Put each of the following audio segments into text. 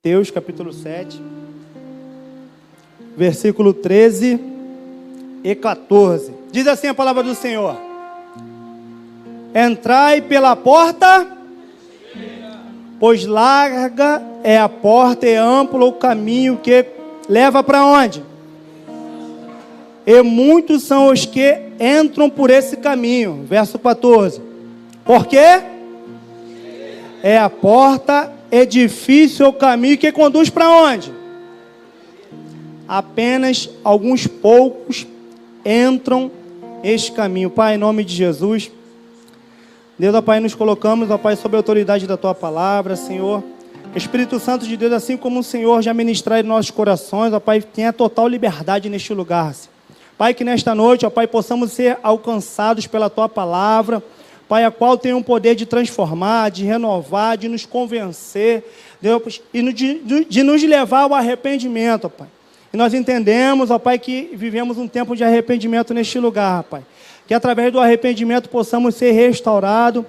Mateus capítulo 7, versículo 13 e 14. Diz assim a palavra do Senhor: Entrai pela porta, pois larga é a porta e amplo o caminho que leva para onde? E muitos são os que entram por esse caminho. Verso 14. Por quê? É a porta, é difícil o caminho que conduz para onde? Apenas alguns poucos entram este caminho. Pai, em nome de Jesus, Deus, ó Pai, nos colocamos, ó Pai, sob a autoridade da Tua palavra, Senhor. Espírito Santo de Deus, assim como o Senhor já ministrar em nossos corações, ó Pai, tenha total liberdade neste lugar, Senhor. Pai, que nesta noite, ó Pai, possamos ser alcançados pela Tua palavra, Pai, a qual tem um poder de transformar, de renovar, de nos convencer, Deus, e de nos levar ao arrependimento, ó Pai. E nós entendemos, ó Pai, que vivemos um tempo de arrependimento neste lugar, Pai. Que através do arrependimento possamos ser restaurados,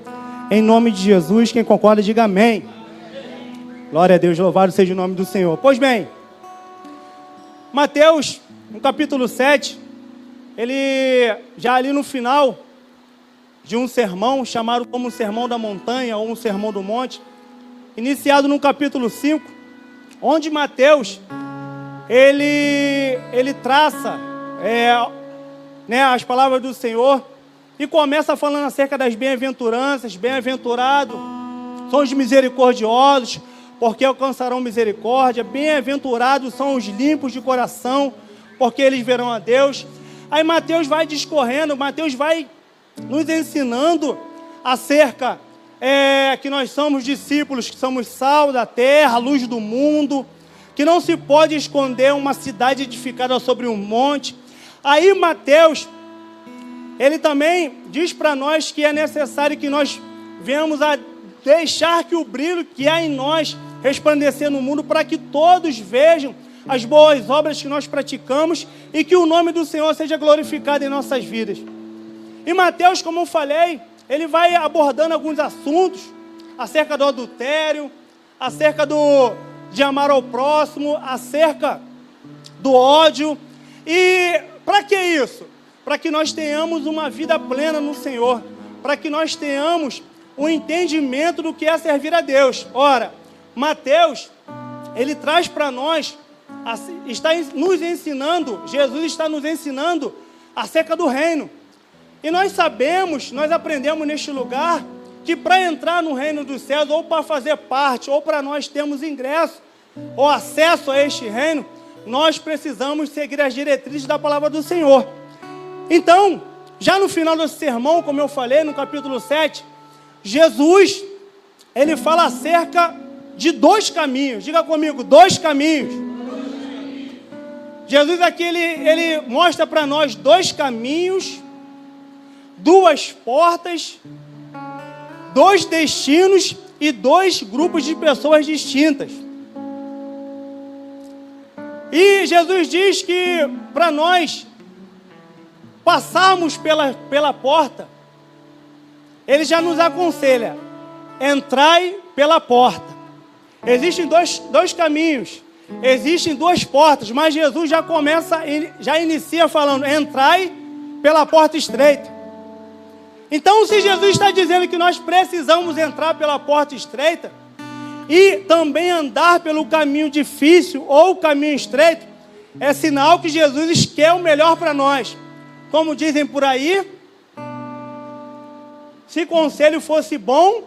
em nome de Jesus. Quem concorda, diga amém. Glória a Deus, louvado seja o nome do Senhor. Pois bem, Mateus, no capítulo 7, ele já ali no final de um sermão, chamado como Sermão da Montanha ou um Sermão do Monte, iniciado no capítulo 5, onde Mateus, ele traça as palavras do Senhor e começa falando acerca das bem-aventuranças. Bem-aventurados são os misericordiosos, porque alcançarão misericórdia. Bem-aventurados são os limpos de coração, porque eles verão a Deus. Aí Mateus vai discorrendo, Mateus vai nos ensinando acerca que nós somos discípulos, que somos sal da terra, luz do mundo, que não se pode esconder uma cidade edificada sobre um monte. Aí Mateus, ele também diz para nós que é necessário que nós venhamos a deixar que o brilho que há em nós resplandecer no mundo, para que todos vejam as boas obras que nós praticamos e que o nome do Senhor seja glorificado em nossas vidas. E Mateus, como eu falei, ele vai abordando alguns assuntos acerca do adultério, acerca de amar ao próximo, acerca do ódio. E para que isso? Para que nós tenhamos uma vida plena no Senhor, para que nós tenhamos um entendimento do que é servir a Deus. Ora, Mateus, ele traz para nós, está nos ensinando, Jesus está nos ensinando acerca do reino. E nós sabemos, nós aprendemos neste lugar, que para entrar no reino dos céus, ou para fazer parte, ou para nós termos ingresso, ou acesso a este reino, nós precisamos seguir as diretrizes da palavra do Senhor. Então, já no final desse sermão, como eu falei, no capítulo 7, Jesus, ele fala acerca de dois caminhos. Diga comigo, dois caminhos. Jesus aqui, ele mostra para nós dois caminhos, duas portas, dois destinos e dois grupos de pessoas distintas. E Jesus diz que para nós passarmos pela porta, ele já nos aconselha: entrai pela porta. Existem dois caminhos, existem duas portas, mas Jesus já inicia falando: entrai pela porta estreita. Então, se Jesus está dizendo que nós precisamos entrar pela porta estreita e também andar pelo caminho difícil ou o caminho estreito, é sinal que Jesus quer o melhor para nós. Como dizem por aí, se conselho fosse bom,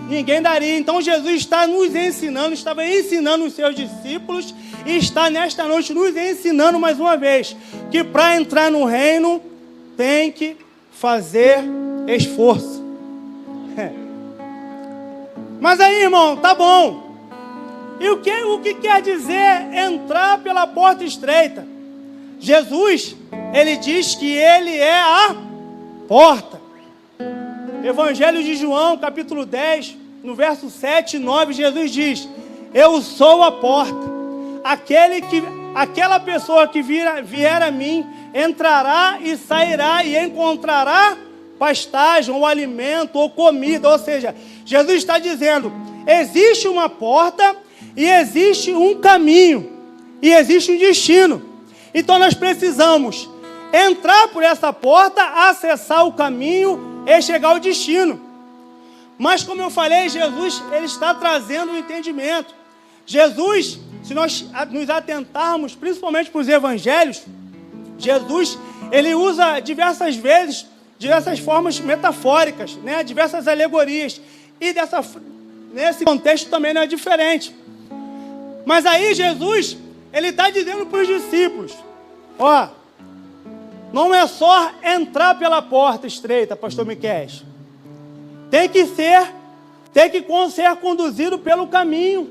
ninguém daria. Então Jesus está nos ensinando, estava ensinando os seus discípulos e está nesta noite nos ensinando mais uma vez que para entrar no reino tem que fazer esforço. Mas aí, irmão, tá bom. E o que quer dizer entrar pela porta estreita? Jesus, ele diz que ele é a porta. Evangelho de João, capítulo 10, no verso 7 e 9, Jesus diz: eu sou a porta. Aquela pessoa que vier a mim, entrará e sairá e encontrará pastagem, ou alimento, ou comida. Ou seja, Jesus está dizendo: existe uma porta e existe um caminho, e existe um destino. Então nós precisamos entrar por essa porta, acessar o caminho e chegar ao destino. Mas como eu falei, Jesus, ele está trazendo um entendimento. Jesus, se nós nos atentarmos, principalmente para os evangelhos, Jesus, ele usa diversas vezes, diversas formas metafóricas, né? Diversas alegorias. E nesse contexto também não é diferente. Mas aí Jesus, ele está dizendo para os discípulos, ó, não é só entrar pela porta estreita, pastor Miquel. Tem que ser conduzido pelo caminho,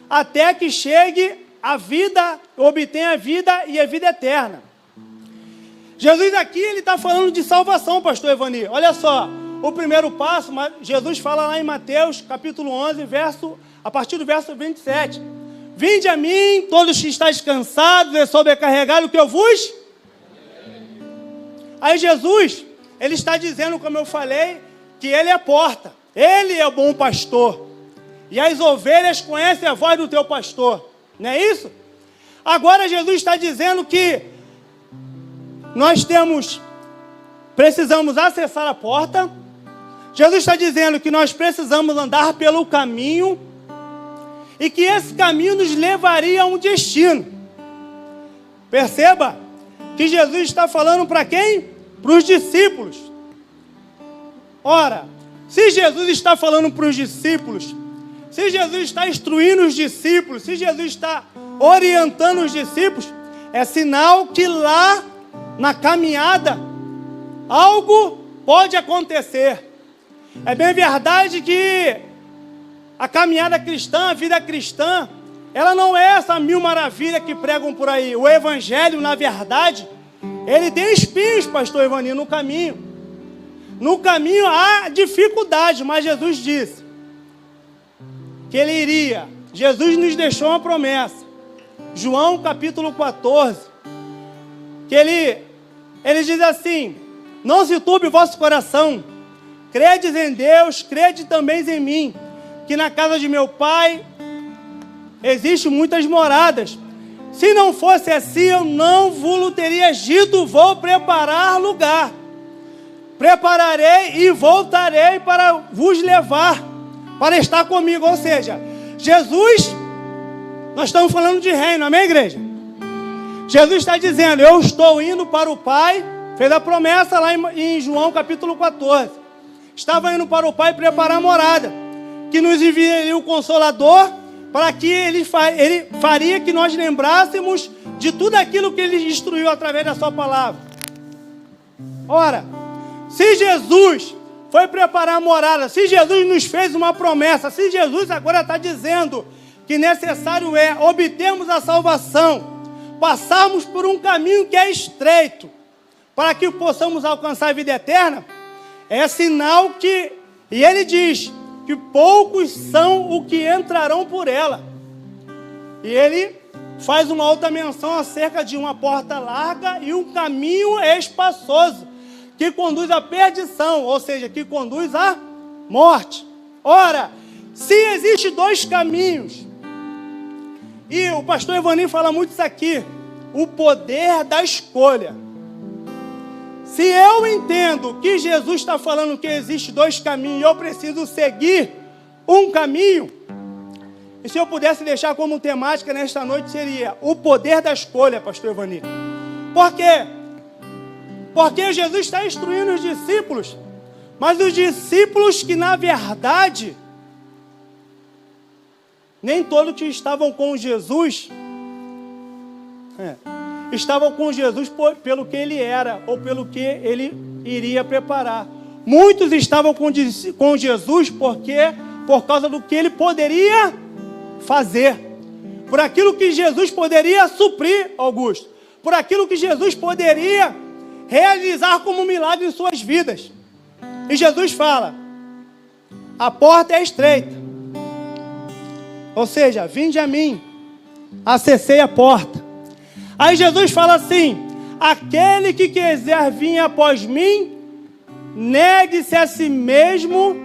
até que chegue a vida, obtenha a vida e a vida eterna. Jesus aqui, ele está falando de salvação, pastor Evani. Olha só, o primeiro passo, Jesus fala lá em Mateus, capítulo 11, a partir do verso 27. Vinde a mim, todos que estáis cansados e sobrecarregados, que eu vos... Aí Jesus, ele está dizendo, como eu falei, que ele é a porta. Ele é o bom pastor. E as ovelhas conhecem a voz do teu pastor. Não é isso? Agora Jesus está dizendo que precisamos acessar a porta. Jesus está dizendo que nós precisamos andar pelo caminho e que esse caminho nos levaria a um destino. Perceba que Jesus está falando para quem? Para os discípulos. Ora, se Jesus está falando para os discípulos, se Jesus está instruindo os discípulos, se Jesus está orientando os discípulos, é sinal que lá na caminhada algo pode acontecer. É bem verdade que a caminhada cristã, a vida cristã, ela não é essa mil maravilha que pregam por aí. O evangelho, na verdade, ele tem espinhos, pastor Evani, no caminho. No caminho há dificuldade, mas Jesus disse que ele iria. Jesus nos deixou uma promessa. João capítulo 14, que ele diz assim: não se turbe o vosso coração, credes em Deus, crede também em mim, que na casa de meu Pai existem muitas moradas. Se não fosse assim, eu não vos teria dito, vou preparar lugar. Prepararei e voltarei para vos levar, para estar comigo. Ou seja, Jesus, nós estamos falando de reino, amém, igreja? Jesus está dizendo, eu estou indo para o Pai, fez a promessa lá em João capítulo 14. Estava indo para o Pai preparar a morada, que nos enviaria o Consolador, para que ele faria que nós lembrássemos de tudo aquilo que ele instruiu através da sua palavra. Ora, se Jesus foi preparar a morada, se Jesus nos fez uma promessa, se Jesus agora está dizendo que necessário é obtermos a salvação, passarmos por um caminho que é estreito, para que possamos alcançar a vida eterna, é sinal que, e ele diz, que poucos são os que entrarão por ela. E ele faz uma outra menção acerca de uma porta larga e um caminho espaçoso, que conduz à perdição, ou seja, que conduz à morte. Ora, se existem dois caminhos, e o pastor Evani fala muito isso aqui, o poder da escolha. Se eu entendo que Jesus está falando que existem dois caminhos e eu preciso seguir um caminho, e se eu pudesse deixar como temática nesta noite seria o poder da escolha, pastor Evani. Por quê? Porque Jesus está instruindo os discípulos, mas os discípulos que na verdade, nem todos que estavam com Jesus, estavam com Jesus pelo que ele era, ou pelo que ele iria preparar. Muitos estavam com Jesus por causa do que ele poderia fazer, por aquilo que Jesus poderia suprir, Augusto, por aquilo que Jesus poderia realizar como milagre em suas vidas. E Jesus fala, a porta é estreita, ou seja, vinde a mim, acessei a porta. Aí Jesus fala assim, aquele que quiser vir após mim, negue-se a si mesmo,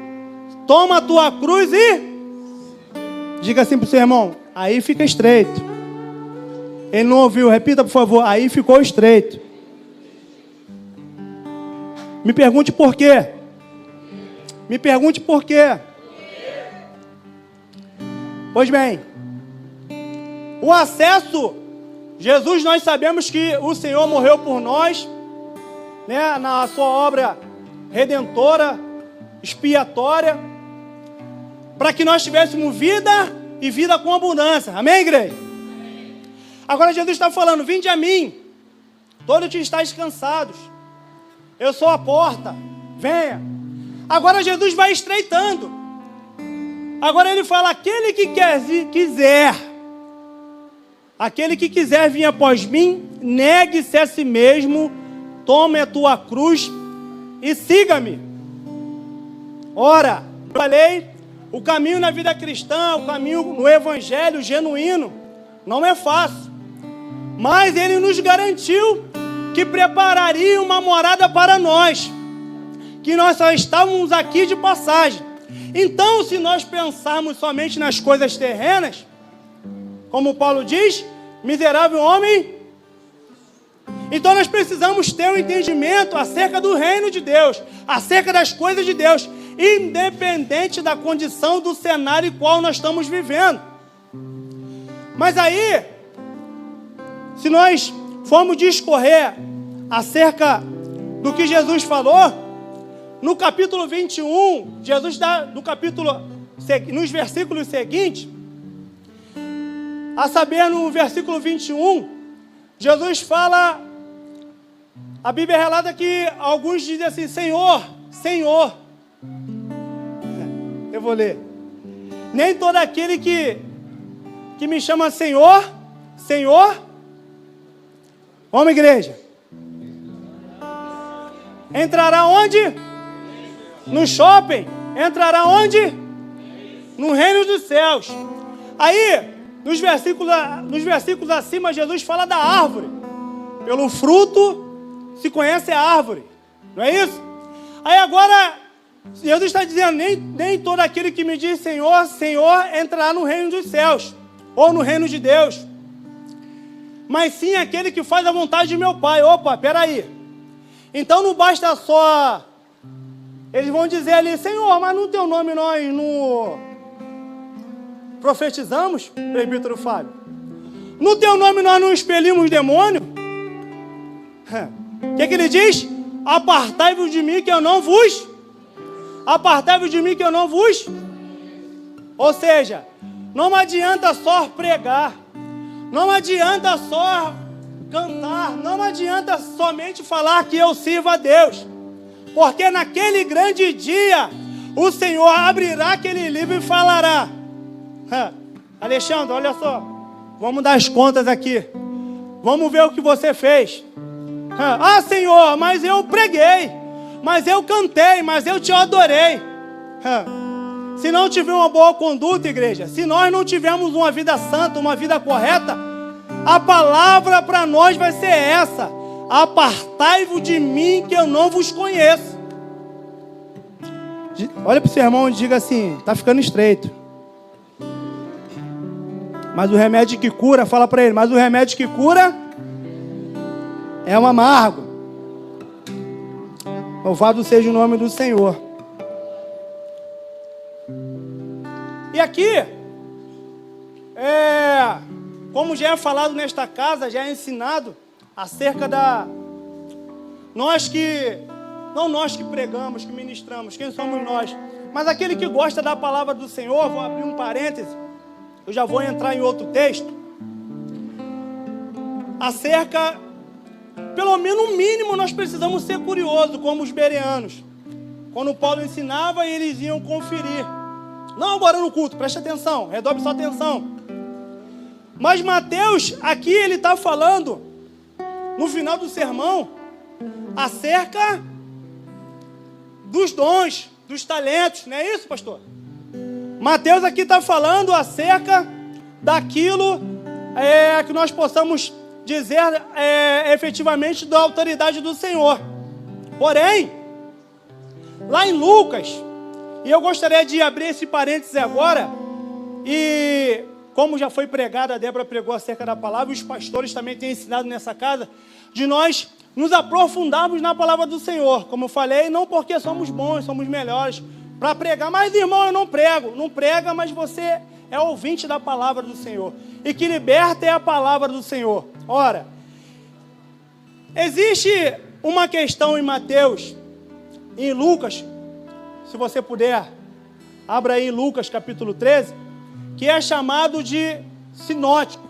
toma a tua cruz e... Diga assim para o seu irmão, aí fica estreito. Ele não ouviu, repita por favor, aí ficou estreito. Me pergunte por quê. Me pergunte por quê. Pois bem, o acesso, Jesus, nós sabemos que o Senhor morreu por nós, né, na sua obra redentora, expiatória, para que nós tivéssemos vida e vida com abundância. Amém, igreja? Agora Jesus está falando, vinde a mim, todos que estáis cansados, eu sou a porta, venha. Agora Jesus vai estreitando. Agora ele fala, aquele que quiser vir após mim, negue-se a si mesmo, tome a tua cruz e siga-me. Ora, eu falei, o caminho na vida cristã, o caminho no evangelho genuíno, não é fácil. Mas ele nos garantiu que prepararia uma morada para nós, que nós só estávamos aqui de passagem. Então, se nós pensarmos somente nas coisas terrenas, como Paulo diz, miserável homem, então nós precisamos ter um entendimento acerca do reino de Deus, acerca das coisas de Deus, independente da condição do cenário em qual nós estamos vivendo. Mas aí, se nós formos discorrer acerca do que Jesus falou, no capítulo 21, Jesus dá nos versículos seguintes, a saber, no versículo 21, Jesus fala, a Bíblia relata que alguns dizem assim, Senhor, Senhor. Eu vou ler. Nem todo aquele que me chama Senhor, Senhor. Vamos, igreja. Entrará onde? No shopping. Entrará onde? No reino dos céus. Aí, nos versículos acima, Jesus fala da árvore. Pelo fruto se conhece a árvore. Não é isso? Aí agora, Jesus está dizendo, nem todo aquele que me diz Senhor, Senhor, entrará no reino dos céus. Ou no reino de Deus. Mas sim aquele que faz a vontade de meu Pai. Opa, peraí. Então não basta só... Eles vão dizer ali, Senhor, mas no teu nome nós não profetizamos, presbítero Fábio? No teu nome nós não expelimos demônio? O que ele diz? Apartai-vos de mim que eu não vos... Apartai-vos de mim que eu não vos... Ou seja, não adianta só pregar, não adianta só cantar, não adianta somente falar que eu sirvo a Deus. Porque naquele grande dia, o Senhor abrirá aquele livro e falará. Alexandre, olha só. Vamos dar as contas aqui. Vamos ver o que você fez. Senhor, mas eu preguei. Mas eu cantei, mas eu te adorei. Se não tiver uma boa conduta, igreja, se nós não tivermos uma vida santa, uma vida correta, a palavra para nós vai ser essa. Apartai-vos de mim que eu não vos conheço. Olha para o seu irmão e diga assim, está ficando estreito. Mas o remédio que cura, fala para ele, mas o remédio que cura é um amargo. Louvado seja o nome do Senhor. E aqui, como já é falado nesta casa, já é ensinado, acerca da... não nós que pregamos, que ministramos, quem somos nós? Mas aquele que gosta da palavra do Senhor, vou abrir um parêntese, eu já vou entrar em outro texto, acerca, pelo menos no mínimo nós precisamos ser curiosos, como os bereanos. Quando Paulo ensinava, eles iam conferir. Não agora no culto, preste atenção, redobre sua atenção. Mas Mateus, aqui ele está falando, no final do sermão, acerca dos dons, dos talentos, não é isso, pastor? Mateus aqui está falando acerca daquilo que nós possamos dizer efetivamente da autoridade do Senhor. Porém, lá em Lucas, e eu gostaria de abrir esse parêntese agora, e como já foi pregado, a Débora pregou acerca da palavra, e os pastores também têm ensinado nessa casa, de nós nos aprofundarmos na palavra do Senhor. Como eu falei, não porque somos bons, somos melhores para pregar. Mas, irmão, eu não prego. Não prega, mas você é ouvinte da palavra do Senhor. E que liberta é a palavra do Senhor. Ora, existe uma questão em Mateus, em Lucas, se você puder, abra aí em Lucas capítulo 13, que é chamado de sinótico,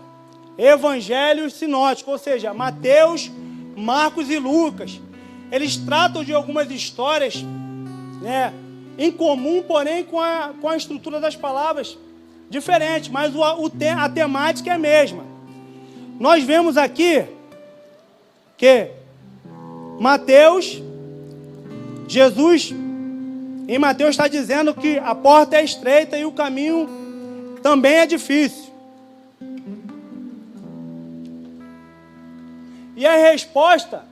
evangelhos sinóticos, ou seja, Mateus, Marcos e Lucas. Eles tratam de algumas histórias, né, em comum, porém com a estrutura das palavras diferente, mas a temática é a mesma. Nós vemos aqui que Jesus, em Mateus está dizendo que a porta é estreita e o caminho também é difícil. E a resposta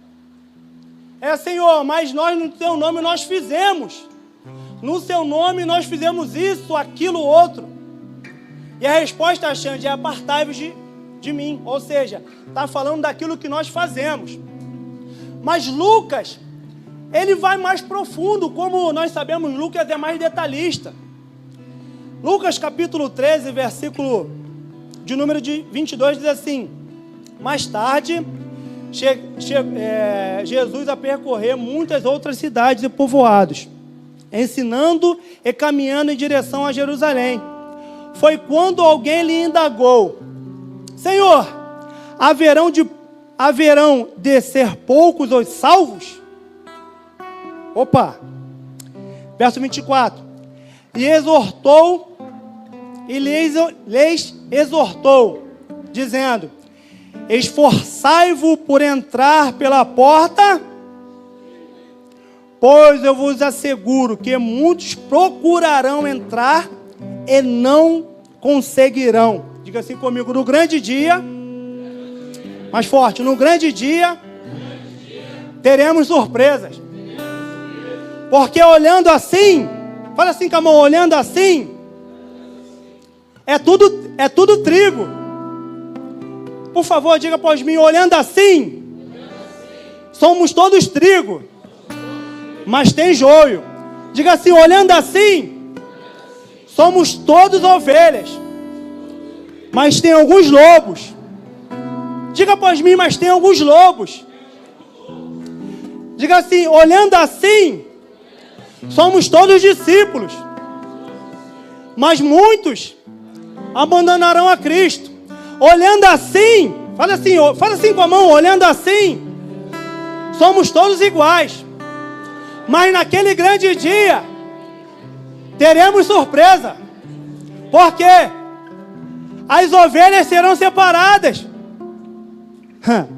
é: Senhor, mas nós no teu nome nós fizemos. No seu nome nós fizemos isso, aquilo, outro. E a resposta, Xande, é: apartai-vos de mim. Ou seja, está falando daquilo que nós fazemos. Mas Lucas, ele vai mais profundo. Como nós sabemos, Lucas é mais detalhista. Lucas capítulo 13, versículo de número 22, diz assim: mais tarde, Jesus a percorrer muitas outras cidades e povoados, ensinando e caminhando em direção a Jerusalém. Foi quando alguém lhe indagou: Senhor, haverão de ser poucos os salvos? Opa! Verso 24. E lhes exortou, dizendo: esforçai-vos por entrar pela porta, pois eu vos asseguro que muitos procurarão entrar e não conseguirão. Diga assim comigo: no grande dia, mais forte, no grande dia, teremos surpresas. Porque olhando assim, fala assim com a mão, olhando assim, é tudo trigo. Por favor, diga após mim: olhando assim, somos todos trigo, mas tem joio. Diga assim: olhando assim, somos todos ovelhas, mas tem alguns lobos. Diga após mim: mas tem alguns lobos. Diga assim: olhando assim, somos todos discípulos, mas muitos abandonarão a Cristo. Olhando assim, fala assim com a mão, olhando assim, somos todos iguais, mas naquele grande dia teremos surpresa, porque as ovelhas serão separadas.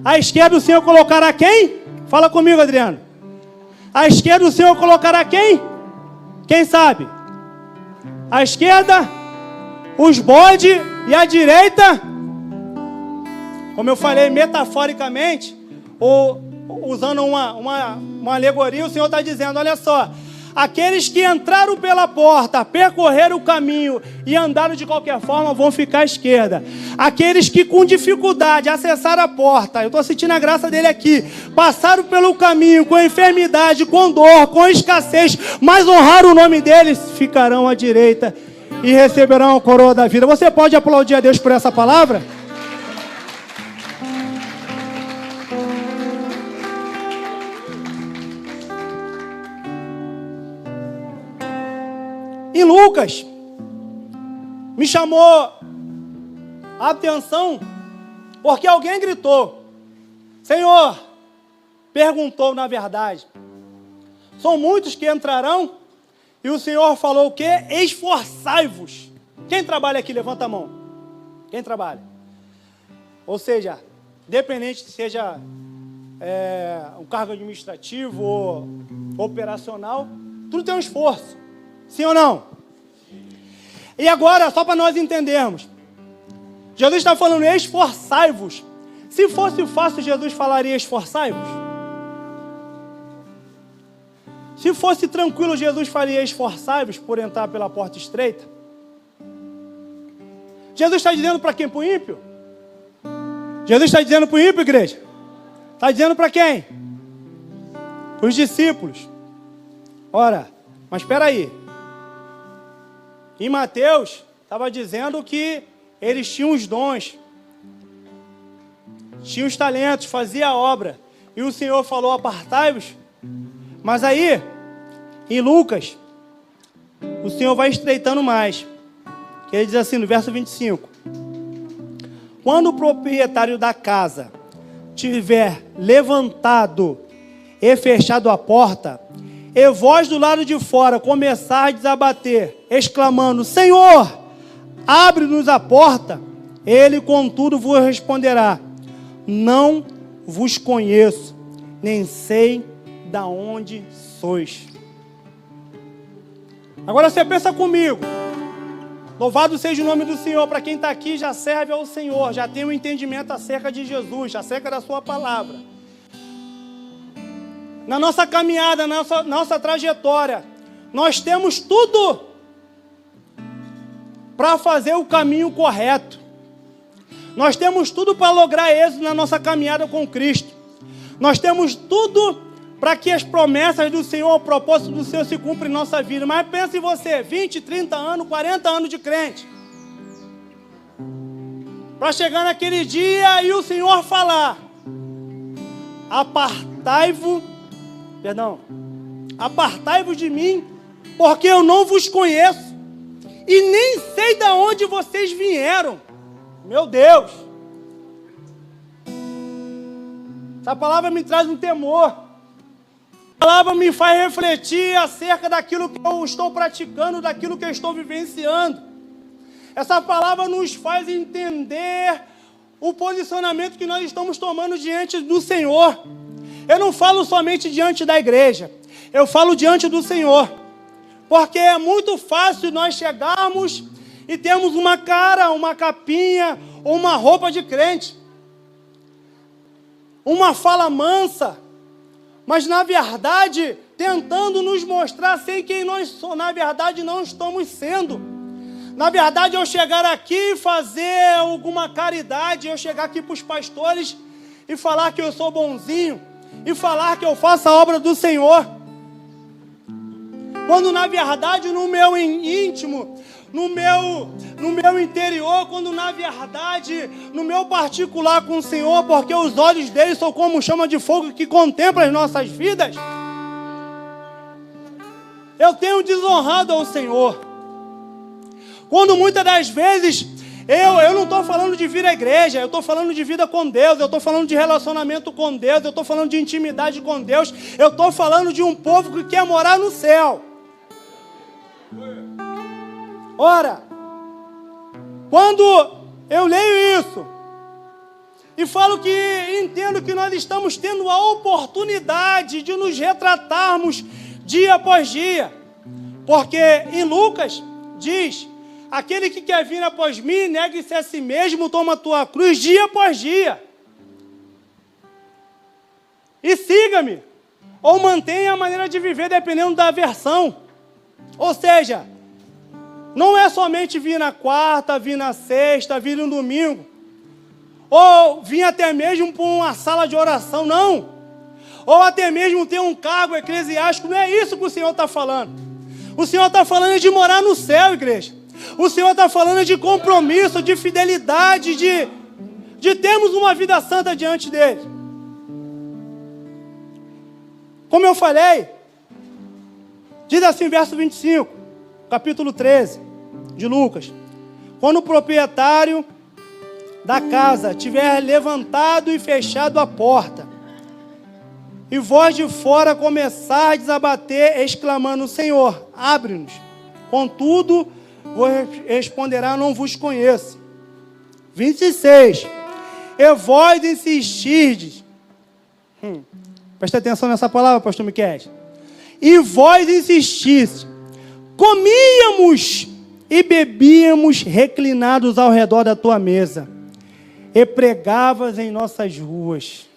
À esquerda o Senhor colocará quem? Fala comigo, Adriano. À esquerda o Senhor colocará quem? Quem sabe? À esquerda, os bodes, e à direita, como eu falei metaforicamente, ou usando uma alegoria, o Senhor está dizendo: olha só, aqueles que entraram pela porta, percorreram o caminho e andaram de qualquer forma, vão ficar à esquerda. Aqueles que com dificuldade acessaram a porta, eu estou sentindo a graça dele aqui, passaram pelo caminho com enfermidade, com dor, com escassez, mas honraram o nome deles, ficarão à direita e receberão a coroa da vida. Você pode aplaudir a Deus por essa palavra? E Lucas me chamou a atenção porque alguém gritou. Senhor, perguntou na verdade, são muitos que entrarão? E o Senhor falou o quê? Esforçai-vos. Quem trabalha aqui? Levanta a mão. Quem trabalha? Ou seja, independente se seja um cargo administrativo ou operacional, tudo tem um esforço. Sim ou não? E agora, só para nós entendermos, Jesus está falando: esforçai-vos. Se fosse fácil, Jesus falaria esforçai-vos? Se fosse tranquilo, Jesus faria esforçai-vos por entrar pela porta estreita? Jesus está dizendo para quem? Para o ímpio? Jesus está dizendo para o ímpio, igreja? Está dizendo para quem? Para os discípulos. Ora, mas espera aí. Em Mateus, estava dizendo que eles tinham os dons, tinham os talentos, fazia a obra. E o Senhor falou, apartai-vos. Mas aí, em Lucas, o Senhor vai estreitando mais. Que ele diz assim, no verso 25. Quando o proprietário da casa tiver levantado e fechado a porta, e vós do lado de fora começardes a bater, exclamando, Senhor, abre-nos a porta, ele contudo vos responderá, não vos conheço, nem sei da onde sois. Agora você pensa comigo, louvado seja o nome do Senhor, para quem está aqui já serve ao Senhor, já tem um entendimento acerca de Jesus, acerca da sua palavra. Na nossa caminhada, na nossa trajetória, nós temos tudo para fazer o caminho correto. Nós temos tudo para lograr êxito na nossa caminhada com Cristo. Nós temos tudo para que as promessas do Senhor, o propósito do Senhor se cumpram em nossa vida. Mas pense em você, 20, 30 anos, 40 anos de crente. Para chegar naquele dia e o Senhor falar, apartai-vos de mim, porque eu não vos conheço, e nem sei de onde vocês vieram. Meu Deus! Essa palavra me traz um temor. A palavra me faz refletir acerca daquilo que eu estou praticando, daquilo que eu estou vivenciando. Essa palavra nos faz entender o posicionamento que nós estamos tomando diante do Senhor. Eu não falo somente diante da igreja, eu falo diante do Senhor. Porque é muito fácil nós chegarmos e termos uma cara, uma capinha, ou uma roupa de crente. Uma fala mansa, mas na verdade, tentando nos mostrar sem quem nós na verdade não estamos sendo. Na verdade, eu chegar aqui e fazer alguma caridade, eu chegar aqui para os pastores e falar que eu sou bonzinho, e falar que eu faço a obra do Senhor. Quando na verdade no meu íntimo, no meu interior, quando na verdade no meu particular com o Senhor, porque os olhos dele são como chama de fogo que contempla as nossas vidas, eu tenho desonrado ao Senhor. Quando muitas das vezes eu não estou falando de vir à igreja, eu estou falando de vida com Deus, eu estou falando de relacionamento com Deus, eu estou falando de intimidade com Deus, eu estou falando de um povo que quer morar no céu. Ora, quando eu leio isso e falo que entendo que nós estamos tendo a oportunidade de nos retratarmos dia após dia, porque em Lucas diz, aquele que quer vir após mim, negue-se a si mesmo, toma a tua cruz dia após dia e siga-me, ou mantenha a maneira de viver dependendo da versão. Ou seja, não é somente vir na quarta, vir na sexta, vir no domingo, ou vir até mesmo para uma sala de oração, não. Ou até mesmo ter um cargo eclesiástico, não é isso que o Senhor está falando. O Senhor está falando de morar no céu, igreja. O Senhor está falando de compromisso, de fidelidade, de termos uma vida santa diante dele. Como eu falei, diz assim, verso 25, capítulo 13 de Lucas. Quando o proprietário da casa tiver levantado e fechado a porta, e vós de fora começardes a bater, exclamando, Senhor, abre-nos. Contudo, vos responderá, não vos conheço. 26. E vós insistirdes. Presta atenção nessa palavra, pastor Miquel. E vós insistis, comíamos e bebíamos reclinados ao redor da tua mesa, e pregavas em nossas ruas.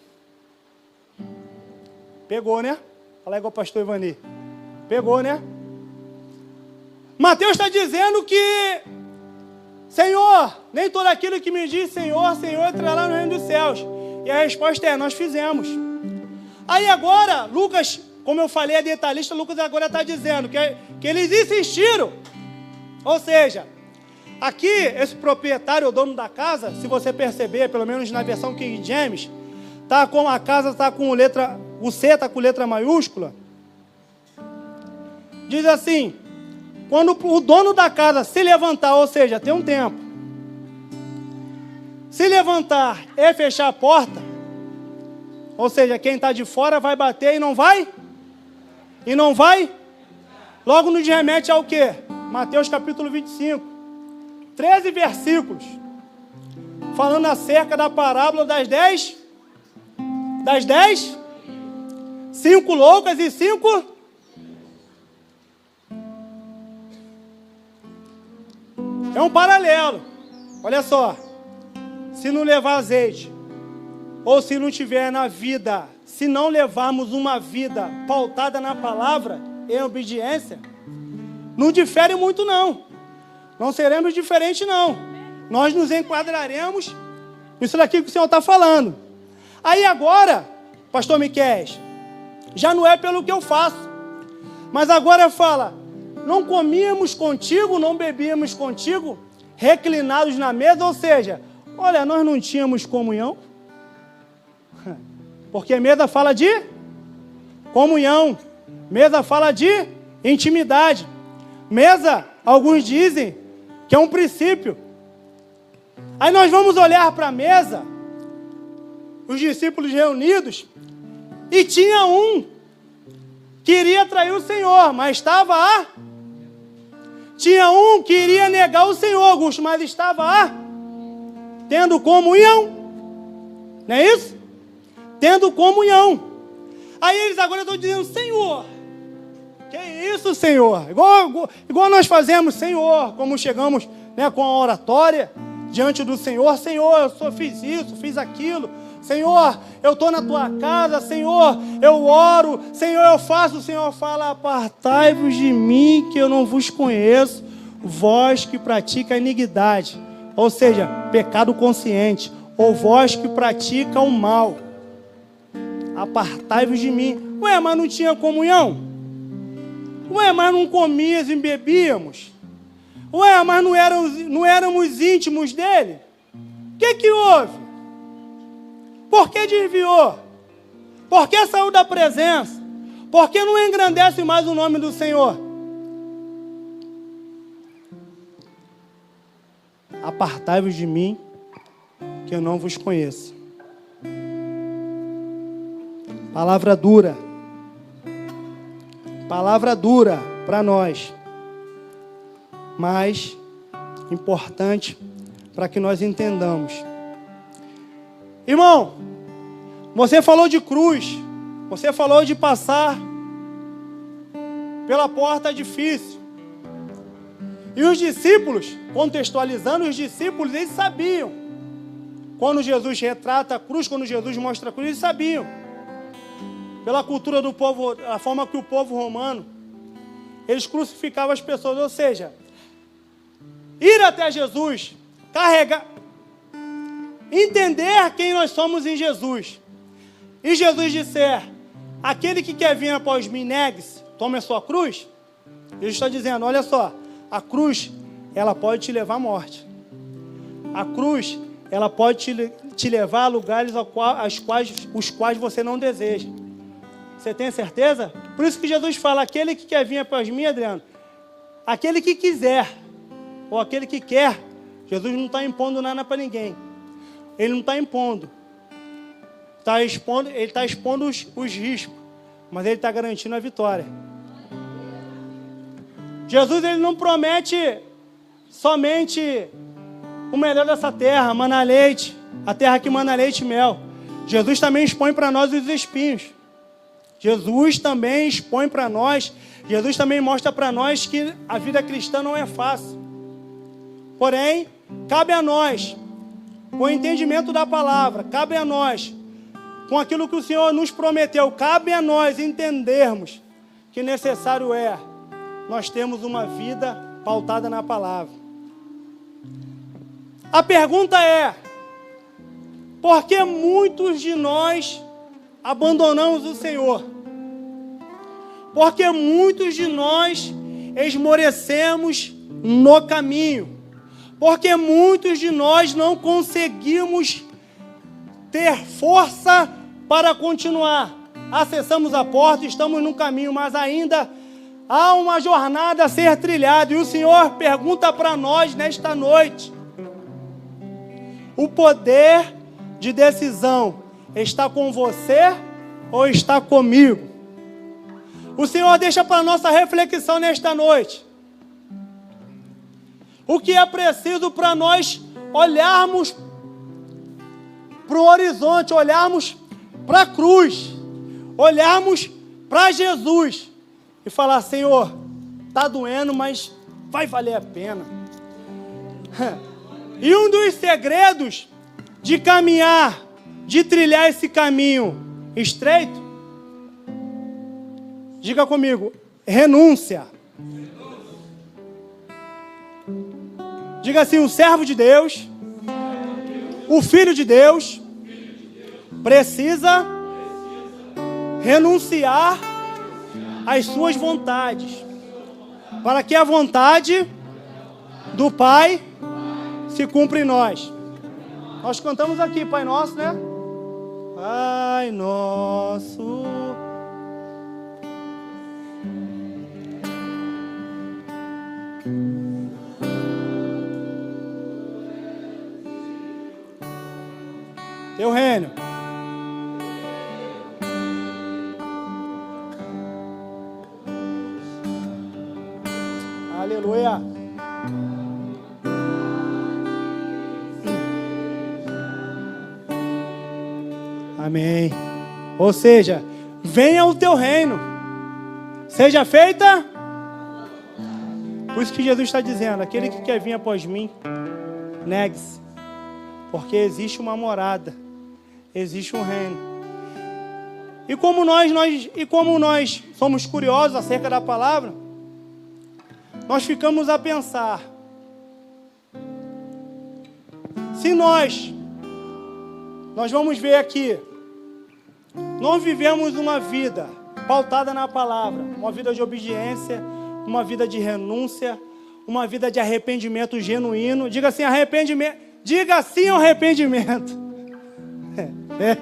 Pegou, né? Fala igual o pastor Ivani. Pegou, né? Mateus está dizendo que Senhor, nem todo aquele que me diz Senhor, Senhor, entrará no reino dos céus. E a resposta é, nós fizemos. Aí agora, Lucas, como eu falei, é detalhista, Lucas agora está dizendo que eles insistiram. Ou seja, aqui, esse proprietário, o dono da casa, se você perceber, pelo menos na versão King James, a casa está com letra, o C está com letra maiúscula. Diz assim, quando o dono da casa se levantar, ou seja, tem um tempo, se levantar e fechar a porta, ou seja, quem está de fora vai bater e não vai? E não vai? Logo nos remete ao quê? Mateus capítulo 25, 13 versículos, falando acerca da parábola das 10, 5 loucas e 5... É um paralelo. Olha só. Se não levar azeite, ou se não tiver na vida, se não levarmos uma vida pautada na palavra, em obediência, não difere muito não. Não seremos diferentes não. Nós nos enquadraremos nisso daqui que o Senhor está falando. Aí agora, pastor Miqueias, já não é pelo que eu faço, mas agora fala, não comíamos contigo, não bebíamos contigo, reclinados na mesa, ou seja, olha, nós não tínhamos comunhão, porque mesa fala de comunhão, mesa fala de intimidade, mesa, alguns dizem que é um princípio. Aí nós vamos olhar para a mesa, os discípulos reunidos, e tinha um que iria trair o Senhor, mas estava tinha um que iria negar o Senhor, Augusto, mas estava tendo comunhão. Não é isso? Tendo comunhão. Aí eles agora estão dizendo, Senhor, que isso, Senhor? Igual nós fazemos, Senhor, como chegamos, né, com a oratória diante do Senhor. Senhor, eu só fiz isso, fiz aquilo. Senhor, eu estou na tua casa. Senhor, eu oro. Senhor, eu faço. O Senhor fala, apartai-vos de mim, que eu não vos conheço, vós que pratica a iniquidade, ou seja, pecado consciente, ou vós que pratica o mal. Apartai-vos de mim. Ué, mas não tinha comunhão? Ué, mas não comíamos e bebíamos? Ué, mas não éramos íntimos dele? O que houve? Por que desviou? Por que saiu da presença? Por que não engrandece mais o nome do Senhor? Apartai-vos de mim, que eu não vos conheço. Palavra dura. Palavra dura para nós. Mas importante para que nós entendamos. Irmão, você falou de cruz, você falou de passar pela porta difícil. E os discípulos, contextualizando, os discípulos, eles sabiam. Quando Jesus retrata a cruz, quando Jesus mostra a cruz, eles sabiam. Pela cultura do povo, a forma que o povo romano, eles crucificavam as pessoas, ou seja, ir até Jesus, carregar, entender quem nós somos em Jesus. E Jesus disser, aquele que quer vir após mim, negue-se, tome a sua cruz. Ele está dizendo, olha só, a cruz, ela pode te levar à morte. A cruz, ela pode te levar a lugares os quais você não deseja. Você tem certeza? Por isso que Jesus fala, aquele que quer vir após mim, Adriano, aquele que quiser, ou aquele que quer, Jesus não está impondo nada para ninguém. Ele não está impondo. Ele está expondo os riscos, mas ele está garantindo a vitória. Jesus, ele não promete somente o melhor dessa terra, mana leite, a terra que mana leite e mel. Jesus também expõe para nós os espinhos. Jesus também expõe para nós, Jesus também mostra para nós que a vida cristã não é fácil. Porém, cabe a nós, com o entendimento da palavra, cabe a nós, com aquilo que o Senhor nos prometeu, cabe a nós entendermos que necessário é nós termos uma vida pautada na palavra. A pergunta é: por que muitos de nós abandonamos o Senhor? Por que muitos de nós esmorecemos no caminho? Por que muitos de nós não conseguimos ter força para continuar? Acessamos a porta, estamos no caminho, mas ainda há uma jornada a ser trilhada. E o Senhor pergunta para nós nesta noite: o poder de decisão está com você ou está comigo? O Senhor deixa para nossa reflexão nesta noite o que é preciso para nós olharmos para o horizonte, olharmos para a cruz, olharmos para Jesus e falar: Senhor, está doendo, mas vai valer a pena. E um dos segredos de caminhar, de trilhar esse caminho estreito, diga comigo, renúncia. Diga assim: o servo de Deus, o filho de Deus, precisa renunciar às suas vontades, para que a vontade do Pai se cumpra em nós. Nós cantamos aqui, Pai Nosso, né? Pai Nosso. Teu reino. Aleluia. Amém. Ou seja, venha o teu reino, seja feita. Por isso que Jesus está dizendo: aquele que quer vir após mim, negue-se, porque existe uma morada, existe um reino. E como nós somos curiosos acerca da palavra, nós ficamos a pensar: se nós vamos ver aqui, não vivemos uma vida pautada na palavra, uma vida de obediência, uma vida de renúncia, uma vida de arrependimento genuíno. Diga assim: arrependimento. Diga sim ao arrependimento.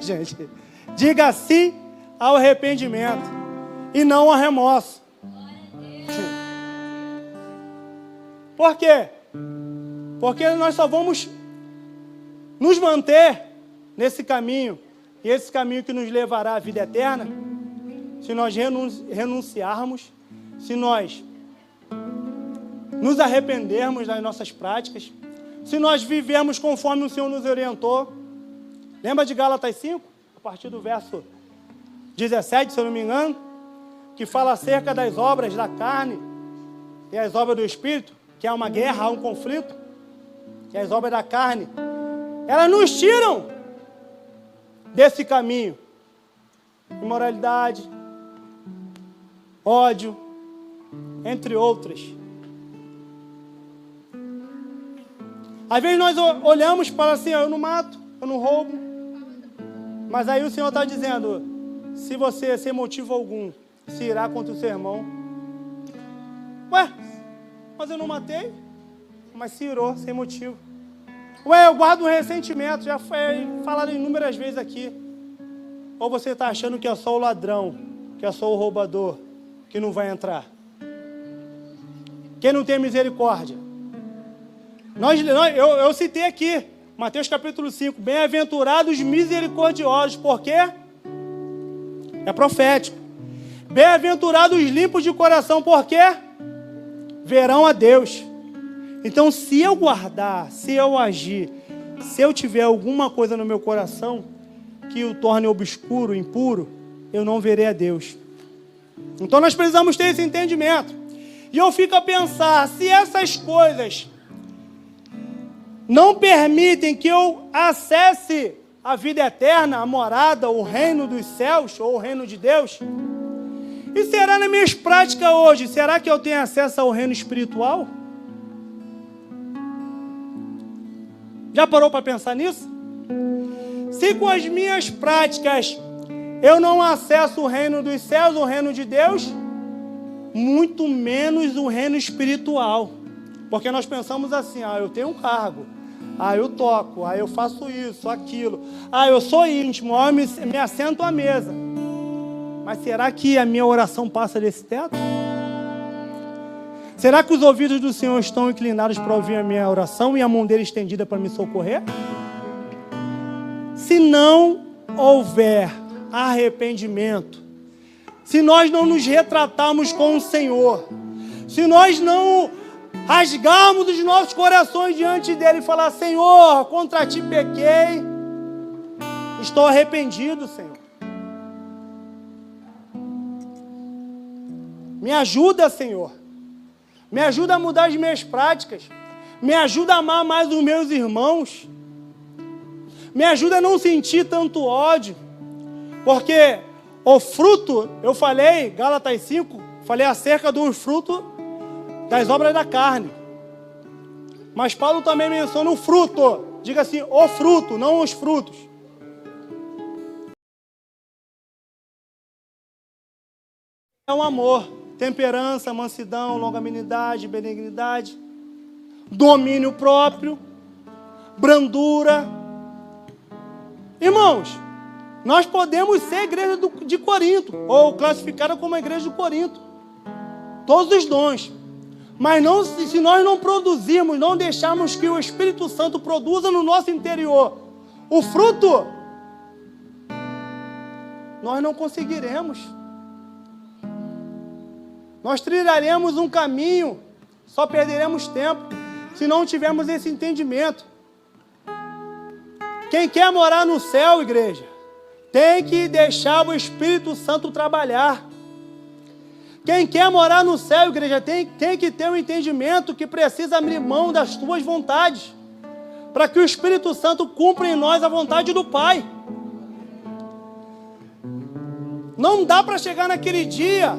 Gente. Diga sim ao arrependimento e não ao remorso. Por quê? Porque nós só vamos nos manter nesse caminho, e esse caminho que nos levará à vida eterna, se nós renunciarmos, se nós nos arrependermos das nossas práticas, se nós vivermos conforme o Senhor nos orientou. Lembra de Gálatas 5? A partir do verso 17, se eu não me engano, que fala acerca das obras da carne e as obras do Espírito, que há uma guerra, há um conflito, que as obras da carne, elas nos tiram desse caminho. Imoralidade, ódio, entre outras. Às vezes nós olhamos para assim: eu não mato, eu não roubo. Mas aí o Senhor está dizendo: se você, sem motivo algum, se irá contra o seu irmão. Ué, mas eu não matei, mas se irou sem motivo. Ué, eu guardo um ressentimento, já foi falado inúmeras vezes aqui. Ou você está achando que é só o ladrão, que é só o roubador, que não vai entrar? Quem não tem misericórdia? Eu citei aqui, Mateus capítulo 5, bem-aventurados misericordiosos, porque é profético. Bem-aventurados limpos de coração, porque verão a Deus. Então, se eu guardar, se eu agir, se eu tiver alguma coisa no meu coração que o torne obscuro, impuro, eu não verei a Deus. Então, nós precisamos ter esse entendimento. E eu fico a pensar: se essas coisas não permitem que eu acesse a vida eterna, a morada, o reino dos céus, ou o reino de Deus, e será nas minhas práticas hoje, será que eu tenho acesso ao reino espiritual? Já parou para pensar nisso? Se com as minhas práticas eu não acesso o reino dos céus, o reino de Deus, muito menos o reino espiritual. Porque nós pensamos assim, eu tenho um cargo, eu toco, eu faço isso, aquilo, eu sou íntimo, eu me assento à mesa. Mas será que a minha oração passa desse teto? Será que os ouvidos do Senhor estão inclinados para ouvir a minha oração e a mão dele estendida para me socorrer? Se não houver arrependimento, se nós não nos retratarmos com o Senhor, se nós não rasgarmos os nossos corações diante dele e falar: Senhor, contra ti pequei, estou arrependido, Senhor. Me ajuda, Senhor. Me ajuda a mudar as minhas práticas. Me ajuda a amar mais os meus irmãos. Me ajuda a não sentir tanto ódio. Porque o fruto, eu falei, Gálatas 5, falei acerca dos frutos das obras da carne. Mas Paulo também menciona o fruto. Diga assim, o fruto, não os frutos. É um amor, temperança, mansidão, longanimidade, benignidade, domínio próprio, brandura. Irmãos, nós podemos ser a igreja de Corinto, ou classificada como a igreja de Corinto. Todos os dons. Mas não, se nós não produzirmos, não deixarmos que o Espírito Santo produza no nosso interior o fruto, nós não conseguiremos. Nós trilharemos um caminho, só perderemos tempo, se não tivermos esse entendimento. Quem quer morar no céu, igreja, tem que deixar o Espírito Santo trabalhar. Quem quer morar no céu, igreja, tem que ter um entendimento que precisa abrir mão das suas vontades, para que o Espírito Santo cumpra em nós a vontade do Pai. Não dá para chegar naquele dia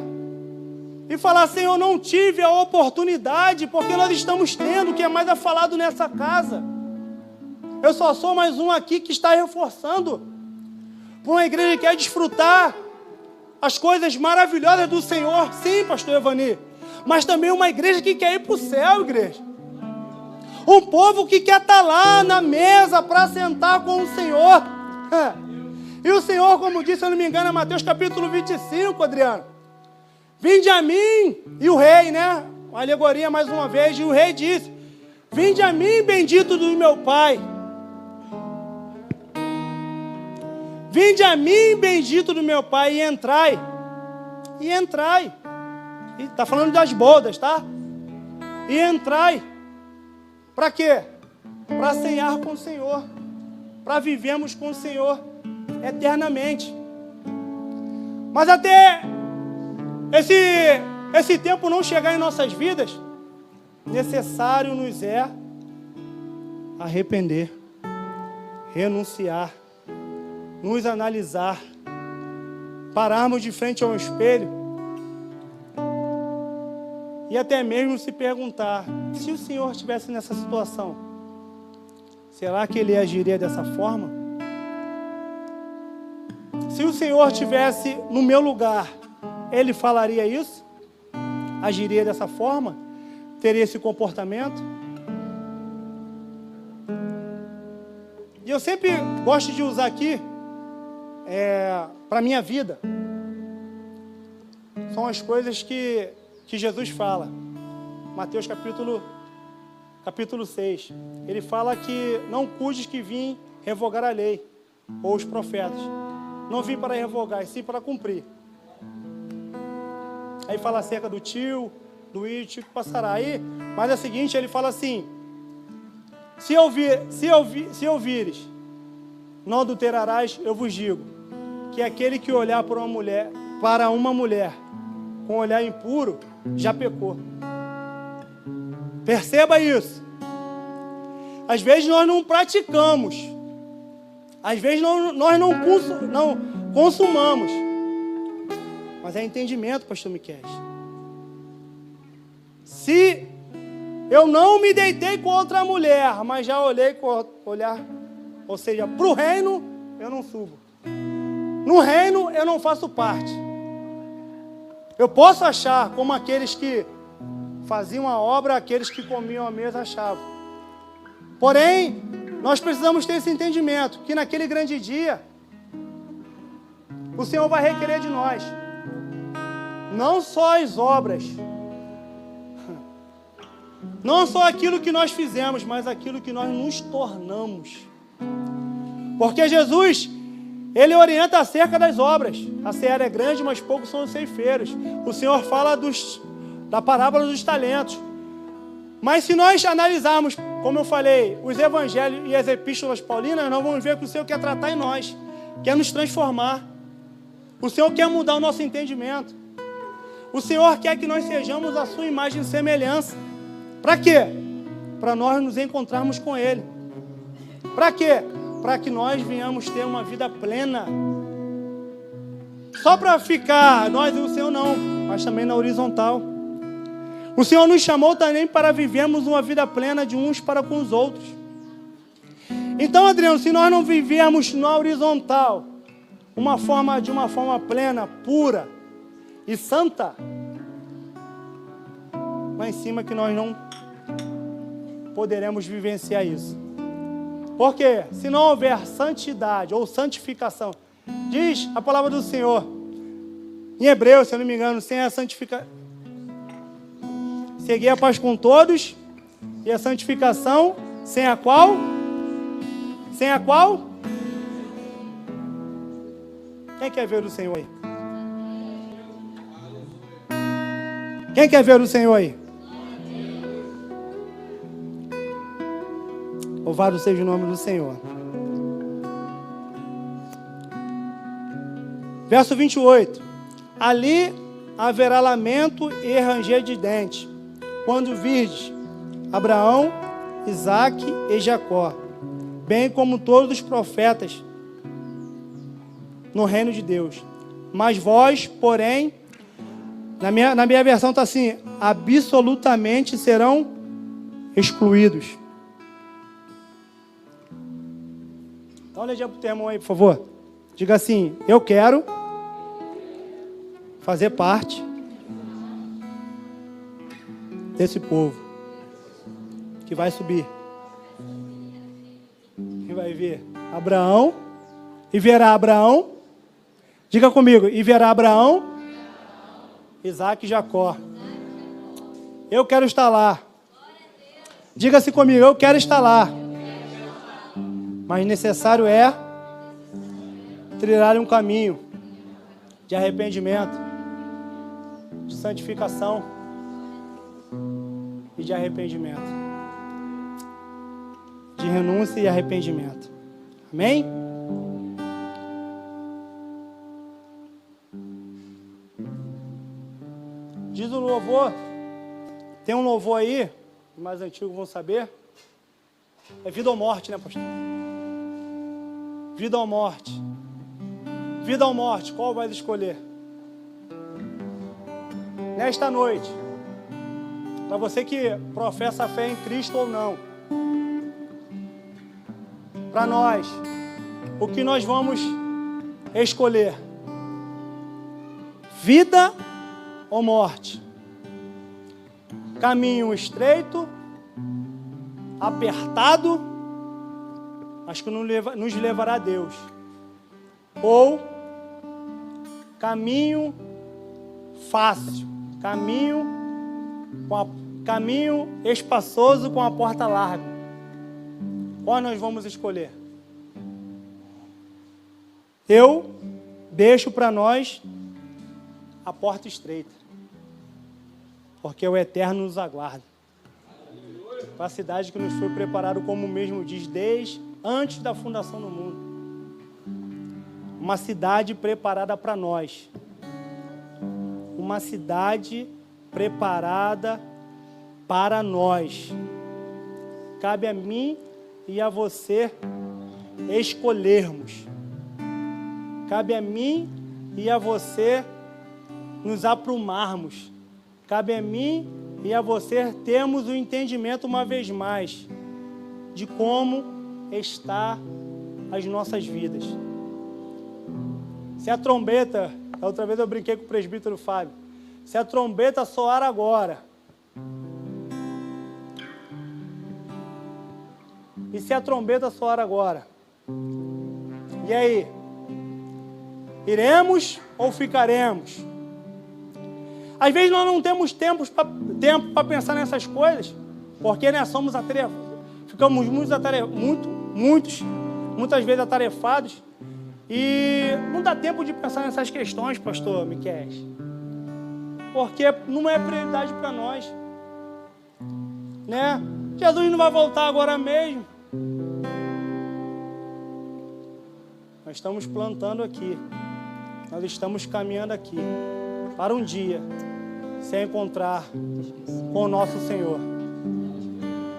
e falar: Senhor, não tive a oportunidade, porque nós estamos tendo, o que é mais é falado nessa casa. Eu só sou mais um aqui que está reforçando para uma igreja que quer desfrutar as coisas maravilhosas do Senhor. Sim, pastor Evani, mas também uma igreja que quer ir para o céu, igreja. Um povo que quer estar lá na mesa para sentar com o Senhor. E o Senhor, como disse, se eu não me engano, é Mateus capítulo 25, Adriano. Vinde a mim, e o rei, né? Uma alegoria mais uma vez, e o rei disse: vinde a mim, bendito do meu Pai. Vinde a mim, bendito do meu Pai, e entrai. E entrai. E está falando das bodas, tá? E entrai. Para quê? Para ceiar com o Senhor. Para vivermos com o Senhor eternamente. Mas até esse tempo não chegar em nossas vidas, necessário nos é arrepender, renunciar, nos analisar, pararmos de frente ao espelho e até mesmo se perguntar: se o Senhor estivesse nessa situação, será que Ele agiria dessa forma? Se o Senhor estivesse no meu lugar, Ele falaria isso? Agiria dessa forma? Teria esse comportamento? E eu sempre gosto de usar aqui, para a minha vida, são as coisas que Jesus fala. Mateus capítulo 6. Ele fala que não cuides que vim revogar a lei, ou os profetas. Não vim para revogar, e sim para cumprir. Aí fala acerca do tio que passará. Aí, mas é o seguinte, ele fala assim: se ouvires, não adulterarás, eu vos digo, que aquele que olhar para uma mulher com olhar impuro, já pecou. Perceba isso. Às vezes nós não praticamos, às vezes nós não consumamos, mas é entendimento, pastor Miquel. Se Eu não me deitei com outra mulher, mas já olhei com olhar, ou seja, para o reino eu não subo. No reino eu não faço parte. Eu posso achar como aqueles que faziam a obra, aqueles que comiam a mesa achavam. Porém, nós precisamos ter esse entendimento, que naquele grande dia, o Senhor vai requerer de nós, não só as obras, não só aquilo que nós fizemos, mas aquilo que nós nos tornamos. Porque Jesus, Ele orienta acerca das obras. A seara é grande, mas poucos são os ceifeiros. O Senhor fala da parábola dos talentos. Mas se nós analisarmos, como eu falei, os evangelhos e as epístolas paulinas, nós vamos ver que o Senhor quer tratar em nós, quer nos transformar. O Senhor quer mudar o nosso entendimento. O Senhor quer que nós sejamos a sua imagem e semelhança. Para quê? Para nós nos encontrarmos com Ele. Para quê? Para que nós venhamos ter uma vida plena. Só para ficar, nós e o Senhor não, mas também na horizontal. O Senhor nos chamou também para vivermos uma vida plena de uns para com os outros. Então, Adriano, se nós não vivermos na horizontal, de uma forma plena, pura e santa, lá em cima que nós não poderemos vivenciar isso. Porque se não houver santidade ou santificação, diz a palavra do Senhor, em Hebreus, se eu não me engano, sem a santificação, segui a paz com todos, e a santificação, sem a qual? Sem a qual? Quem quer ver o Senhor aí? Quem quer ver o Senhor aí? Louvado seja o nome do Senhor. Verso 28. Ali haverá lamento e ranger de dentes, quando virdes Abraão, Isaque e Jacó, bem como todos os profetas no reino de Deus. Mas vós, porém, na minha versão está assim, absolutamente serão excluídos. Dá uma olhadinha pro teu irmão aí, por favor. Diga assim, eu quero fazer parte desse povo que vai subir. Que vai ver Abraão e verá Abraão. Diga comigo, e verá Abraão, Isaque e Jacó. Eu quero estar lá. Diga-se comigo, eu quero estar lá. Mas necessário é trilhar um caminho de arrependimento, de santificação e de arrependimento, de renúncia e arrependimento. Amém? Diz o louvor, tem um louvor aí, os mais antigos vão saber, é vida ou morte, né, pastor? Vida ou morte? Vida ou morte, qual vai escolher? Nesta noite, para você que professa a fé em Cristo ou não, para nós, o que nós vamos escolher? Vida ou morte? Caminho estreito, apertado, mas que nos levará a Deus. Ou caminho fácil, caminho espaçoso com a porta larga. Qual nós vamos escolher? Eu deixo para nós a porta estreita, porque o Eterno nos aguarda. Para a cidade que nos foi preparado, como o mesmo diz, desde antes da fundação do mundo. Uma cidade preparada para nós. Uma cidade preparada para nós. Cabe a mim e a você escolhermos. Cabe a mim e a você nos aprumarmos. Cabe a mim e a você termos o entendimento uma vez mais de como está as nossas vidas. Se a trombeta, a outra vez eu brinquei com o presbítero Fábio, se a trombeta soar agora, e se a trombeta soar agora, e aí? Iremos ou ficaremos? Às vezes nós não temos tempo para pensar nessas coisas, porque nós somos ficamos muitas vezes atarefados, e não dá tempo de pensar nessas questões, pastor Miquel, porque não é prioridade para nós, né? Jesus não vai voltar agora mesmo. Nós estamos plantando aqui, nós estamos caminhando aqui para um dia se encontrar com o nosso Senhor.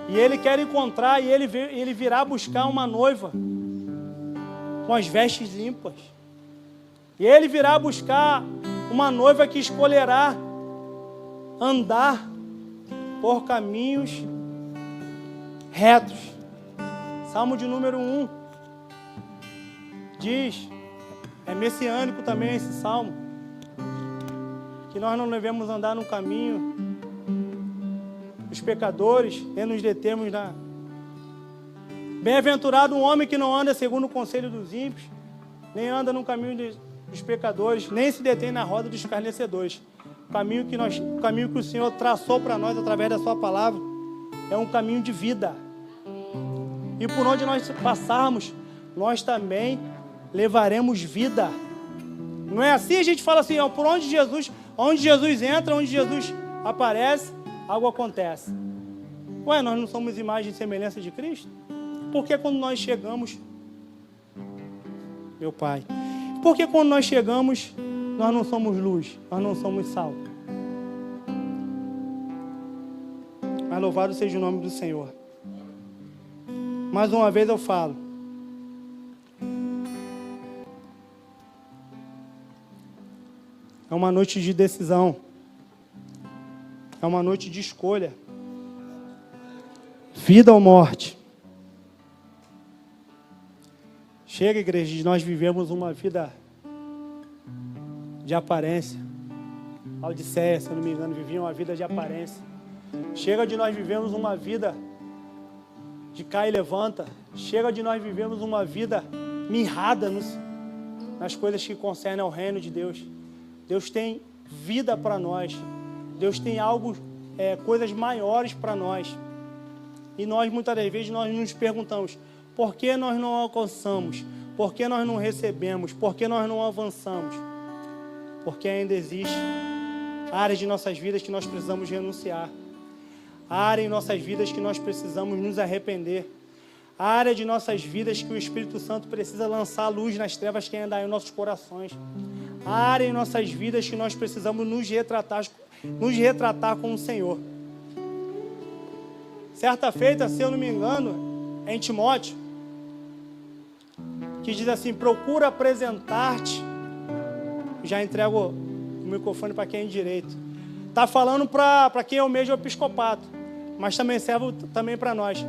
E Ele quer encontrar, e Ele virá buscar uma noiva com as vestes limpas. E Ele virá buscar uma noiva que escolherá andar por caminhos retos. Salmo de número 1 diz, é messiânico também esse salmo, que nós não devemos andar no caminho dos pecadores, nem nos detemos na... Bem-aventurado um homem que não anda segundo o conselho dos ímpios, nem anda no caminho dos pecadores, nem se detém na roda dos escarnecedores. O caminho que o Senhor traçou para nós através da sua palavra é um caminho de vida. E por onde nós passarmos, nós também levaremos vida. Não é assim? A gente fala assim, ó, por onde Jesus entra, onde Jesus aparece, algo acontece. Ué, nós não somos imagem e semelhança de Cristo? Por que quando nós chegamos, meu Pai, por que quando nós chegamos, nós não somos luz, nós não somos sal? Mas louvado seja o nome do Senhor. Mais uma vez eu falo, é uma noite de decisão, é uma noite de escolha, vida ou morte. Chega, igreja, de nós vivemos uma vida de aparência. A Odisseia, se eu não me engano, vivia uma vida de aparência. Chega de nós vivemos uma vida de cai e levanta. Chega de nós vivemos uma vida mirrada nas coisas que concernem ao reino de Deus. Deus tem vida para nós. Deus tem coisas maiores para nós. E nós, muitas das vezes, nós nos perguntamos, por que nós não alcançamos? Por que nós não recebemos? Por que nós não avançamos? Porque ainda existe áreas de nossas vidas que nós precisamos renunciar. Área em nossas vidas que nós precisamos nos arrepender. Área de nossas vidas que o Espírito Santo precisa lançar luz nas trevas que ainda há em nossos corações. Área em nossas vidas que nós precisamos nos retratar com o Senhor. Certa feita, se eu não me engano, é em Timóteo, que diz assim, procura apresentar-te. Já entrego o microfone para quem é direito. Está falando para quem é o mesmo episcopato, mas também serve também para nós.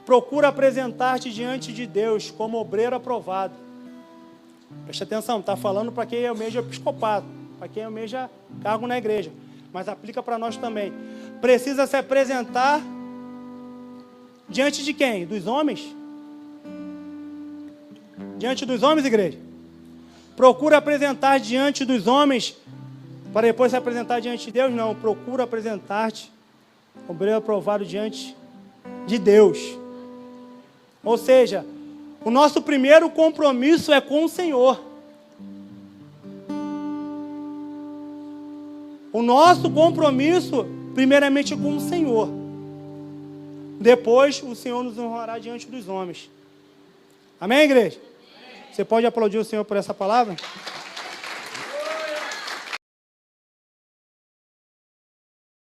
Procura apresentar-te diante de Deus como obreiro aprovado. Preste atenção, está falando para quem é o mesmo episcopato, para quem é o mesmo cargo na igreja, mas aplica para nós também. Precisa se apresentar diante de quem? Dos homens? Diante dos homens, igreja? Procura apresentar diante dos homens para depois se apresentar diante de Deus? Não, procura apresentar-te obreiro aprovado diante de Deus. Ou seja, o nosso primeiro compromisso é com o Senhor. O nosso compromisso, primeiramente, é com o Senhor. Depois, o Senhor nos honrará diante dos homens. Amém, igreja? Você pode aplaudir o Senhor por essa palavra?